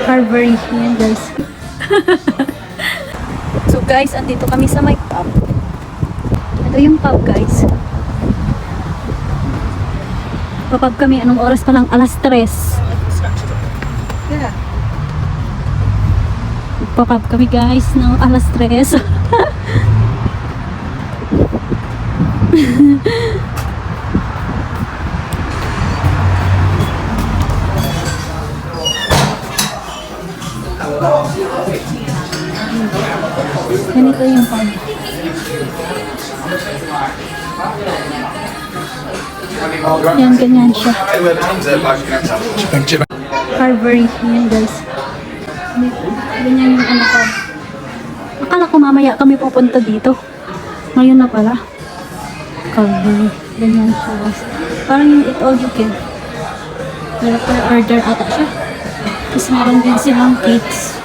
Carvery. Yan guys. So guys, andito kami sa may pub. Ito yung pub guys. Papub kami, anong oras pa lang? Alas 3. Yeah. Papub kami guys ng alas 3. Ganito yung pub. Yan, ganyan siya. Carvery. Yan guys. Ganyan yung ano pub. Akala ko mamaya kami pupunta dito. Ngayon na pala. Carvery. Ganyan siya guys. Parang yung eat all you can. Pero per order ata siya. Tapos meron din silang cakes.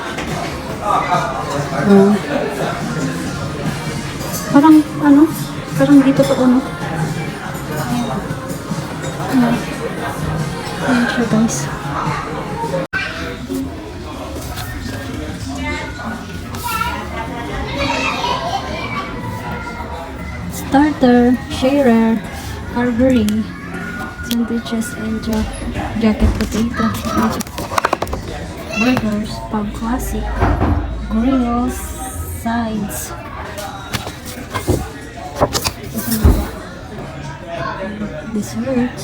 Parang ano? Parang dito to ano? Ayan siya guys. Starter, sharer, carvery, sandwiches and jacket potato, burgers, pub classic, grills, sides. Dessert.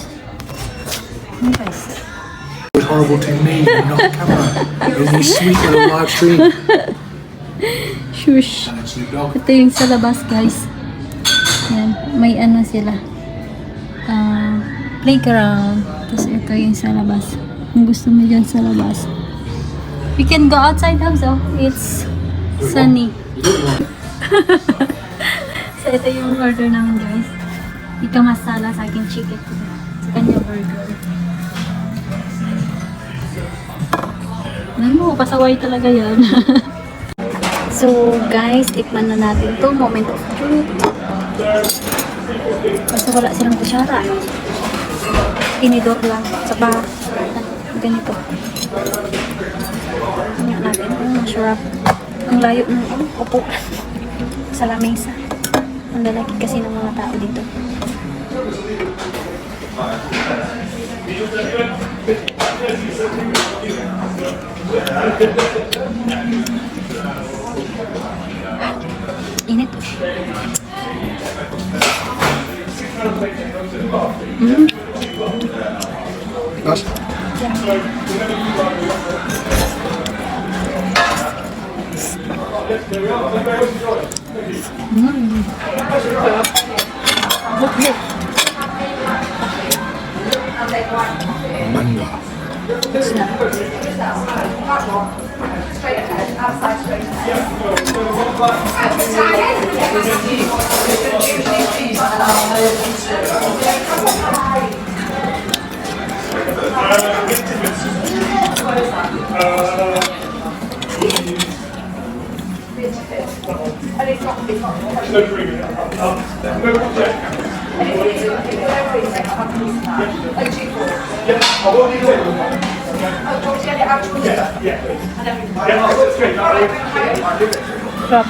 Ano guys? Horrible to me, but not camera. It'll be sweet on a live stream. Shush. And Snoop Dogg. Ito yung sa labas guys. Yan. May ano sila. Playground. Tapos ito yung sa labas. Kung gusto mo dyan sa labas. We can go outside also. It's sunny. So ito yung order namin guys. Ika masala sa akin chicken. Sa kanya burger. Ano, pasaway talaga yan. So guys, tikman na natin to. Moment of truth. Kasi wala silang kusyara. Inidor lang. Saka ganito. Tingnan natin. Masarap. Ang layo ng upo. Sa lamesa. Ang lalaki kasi ng mga tao dito. Init. Nice. Mango. Sarap.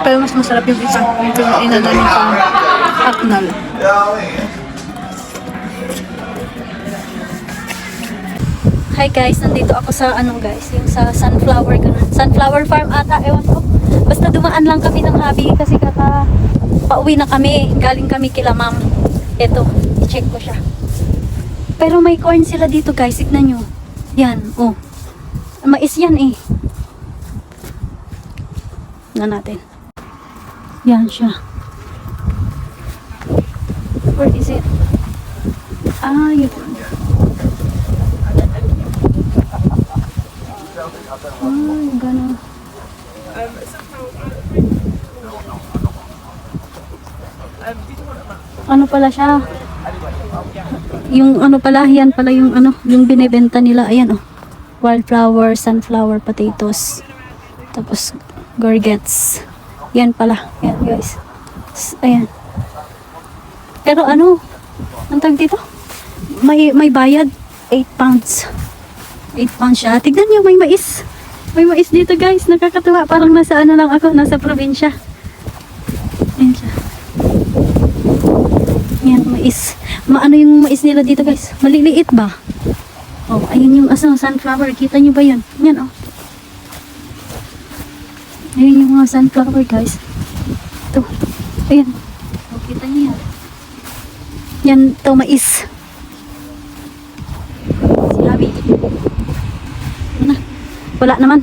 Pero mas masarap yung isa. Yung inano niya pang haknal. Hi guys, nandito ako sa ano guys, yung sa sunflower ganun. Sunflower farm ata, ewan ko. Basta dumaan lang kami ng hobby kasi pauwi na kami. Galing kami kila ma'am. Ito, i-check ko siya. Pero may corn sila dito guys, tignan nyo. Yan, oh. Mais yan eh. Na natin. Yan siya. Where is it? Ah, yun. Ah, gano'n. Ano pala siya? Yung ano pala, yan pala yung ano, yung binebenta nila. Ayan oh. Wildflower, sunflower, potatoes. Tapos gorgets. Yan pala. Yan guys. Ayan. Pero ano, ang tawag dito? May bayad 8 pounds. 8 pounds siya. Tignan niyo, may mais. May mais dito guys. Nakakatuwa. Parang nasa ano lang ako. Nasa probinsya. Ayan siya. Ayan, mais. Maano yung mais nila dito guys? Maliliit ba? Oh, ayun yung sunflower. Kita niyo ba yun? Yan oh. Ayun yung mga sunflower guys. Ito. Ayan. Oh, kita niyo yan. Yan to mais. Si Abby. Ano na? Wala naman.